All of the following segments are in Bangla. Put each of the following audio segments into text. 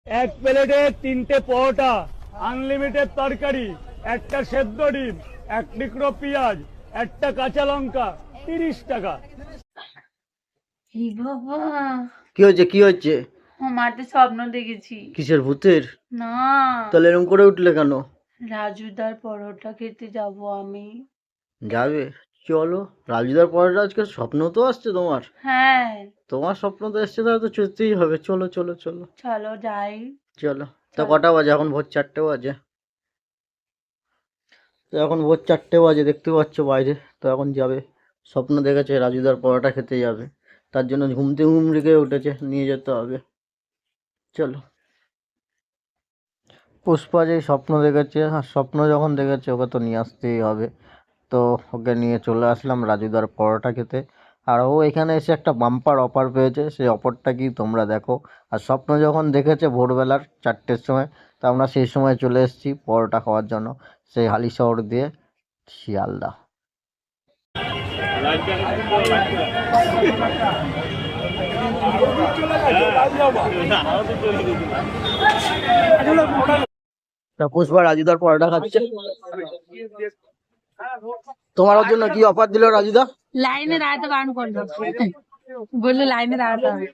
এক প্লেটে 3টে পরোটা, আনলিমিটেড তরকারি, একটা সেদ্ধ ডিম, এক টুকরো পেঁয়াজ, একটা কাঁচা লঙ্কা, 30 টাকা। ই বাবা, কি হচ্ছে কি হচ্ছে? মাঠে স্বপ্ন দেখেছি। কিসের ভূতের? না, তাহলে এরকম করে উঠলে কেন? রাজুদার পরোটা খেতে যাব আমি। যাবে, চলো। রাজুদার পরে আজকে স্বপ্ন তো আসছে তোমার? হ্যাঁ, তোমার স্বপ্ন তো এসছে, তাহলে তো চলতেই হবে। চলো চলো চলো চলো যাই। চলো। তা চলো। কটা বাজে এখন? ভোর 4টে বাজে। তো এখন ভোর 4টে বাজে, দেখতে পাচ্ছ বাইরে। তো এখন যাবে, স্বপ্ন দেখেছে রাজুদার পরোটা খেতে যাবে, তার জন্য ঘুম থেকে উঠেছে, নিয়ে যেতে হবে। চলো। পুষ্পা যে স্বপ্ন দেখেছে, আর স্বপ্ন যখন দেখেছে ওকে তো নিয়ে আসতেই হবে। তো ওকে নিয়ে চলে আসলাম রাজুদার পরোটা খেতে। আর ও এখানে এসে একটা বাম্পার অফার পেয়েছে, সেই অফারটা কি তোমরা দেখো। আর স্বপ্ন যখন দেখেছে ভোরবেলার 4টের সময়, তা আমরা সেই সময় চলে এসেছি পরোটা খাওয়ার জন্য, সেই হালিশহর দিয়ে শিয়ালদা। তা পুষ্পা রাজুদার পরোটা খাচ্ছে। তোমার ওর জন্য কি অফার দিল রাজুদা? লাইনে দাঁড়াতে বারণ করলো, বললো লাইনে দাঁড়াতে হবে।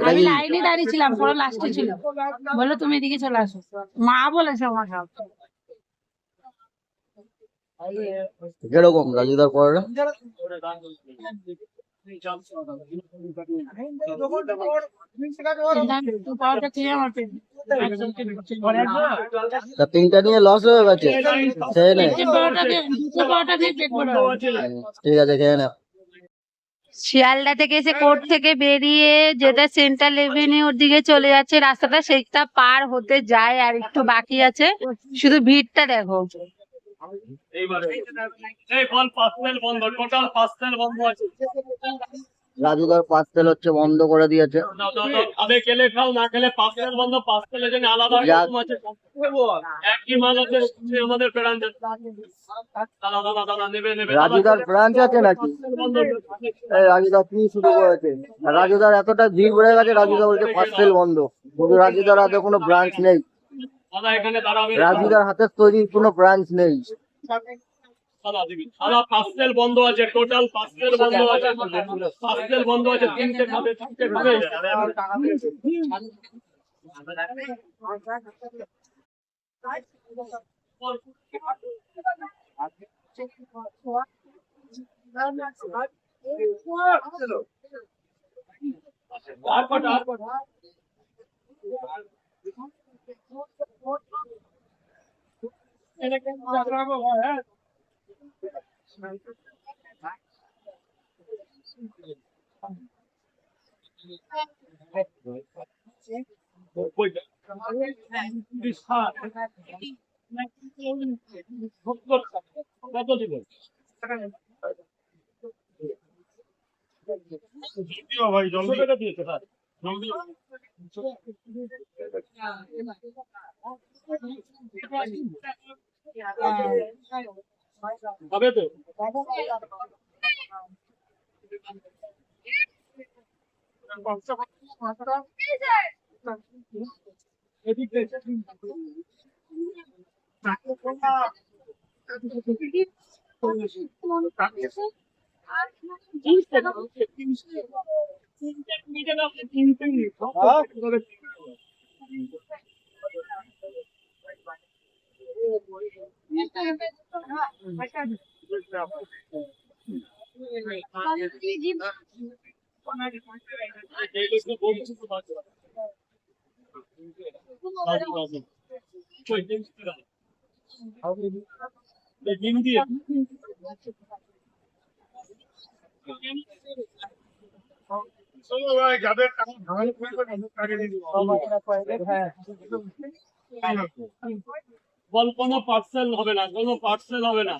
আমি লাইনে দাঁড়িয়েছিলাম, পরে লাস্টে ছিল, বললো তুমি এদিকে চলে আসো। মা বলেছে আমাকে। কিরকম রাজুদার পরোটা? পরোটা খেয়ে আমার পেট তা 3টা নিয়ে লস হয়ে গেছে, খেয়ে নে। পরোটা দিয়ে পেট ভরে যাবে। ঠিক আছে, খেয়ে নে। শিয়ালদা থেকে এসে কোর্ট থেকে বেরিয়ে যেটা সেন্ট্রাল এভিনিউর দিকে চলে যাচ্ছে রাস্তাটা, সেটা পার হতে যায় আর একটু বাকি আছে। শুধু ভিড়টা দেখো। রাজুদার পার্সেল হচ্ছে বন্ধ করে দিয়েছে। খেলে খাও, না খেলে পার্সেল বন্ধ। পার্সেলের জন্য আলাদা যাক। আছে, একই মাল আছে আমাদের ব্র্যান্ড। রাজুদার ব্রাঞ্চ আছে নাকি? এই রাজুদা কি শুরু করেছে? রাজুদার এতটা ভিড় বেড়ে গেছে, রাজুদা বলছে পার্সেল বন্ধ। কিন্তু রাজুদার হাতে কোনো ব্রাঞ্চ নেই, রাজুদার হাতে তৈরি কোনো ব্রাঞ্চ নেই। পার্সেল বন্ধ আছে, টোটাল পার্সেল বন্ধ আছে, পার্সেল বন্ধ আছে। 3টে খাবে, 3টে খাবে। আর কটা? কত দিব? ভাই জলদি টাকা দিয়েছে স্যার, জলদি। হবে তো? এদিক থেকে ডিম দিয়ে বল, কোনো পার্সেল হবে না, কোনো পার্সেল হবে না।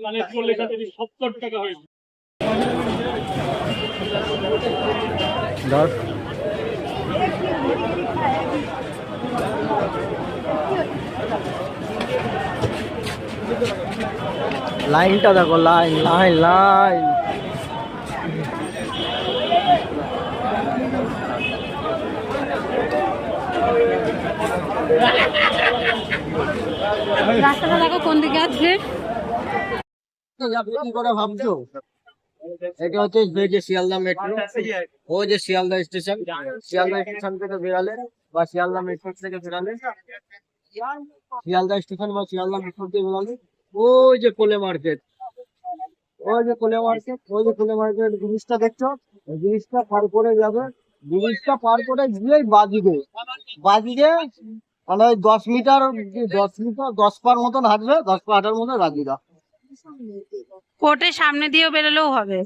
মানে 70 টাকা হয়েছে। লাইনটা দেখো, লাইন লাইন লাইন। রাস্তাটা দেখো কোন দিকে আছে। কি করে ভাবছো? এটা হচ্ছে এই যে শিয়ালদা মেট্রো, ওই যে শিয়ালদা স্টেশন, শিয়ালদা স্টেশন থেকে বেরালে বা শিয়ালদা মেট্রো থেকে বেরালে, শিয়ালদা স্টেশন বা শিয়ালদা মেট্রো থেকে বেরালে ওই যে কোলে মার্কেট, ওই যে কোলে মার্কেট, ওই যে কোলে মার্কেট ব্রিজটা দেখছো, ওই ব্রিজটা পার করে যাবে, ব্রিজটা পার করে গিয়েই বাদিকে, বাদিকে মানে ওই 10 মিটার, 10 মিটার 10 পার মতন হাঁটবে, 10 পা হাঁটার মতো রাজিদা। কোর্টের সামনে দিয়েও বেরোলেও হবে।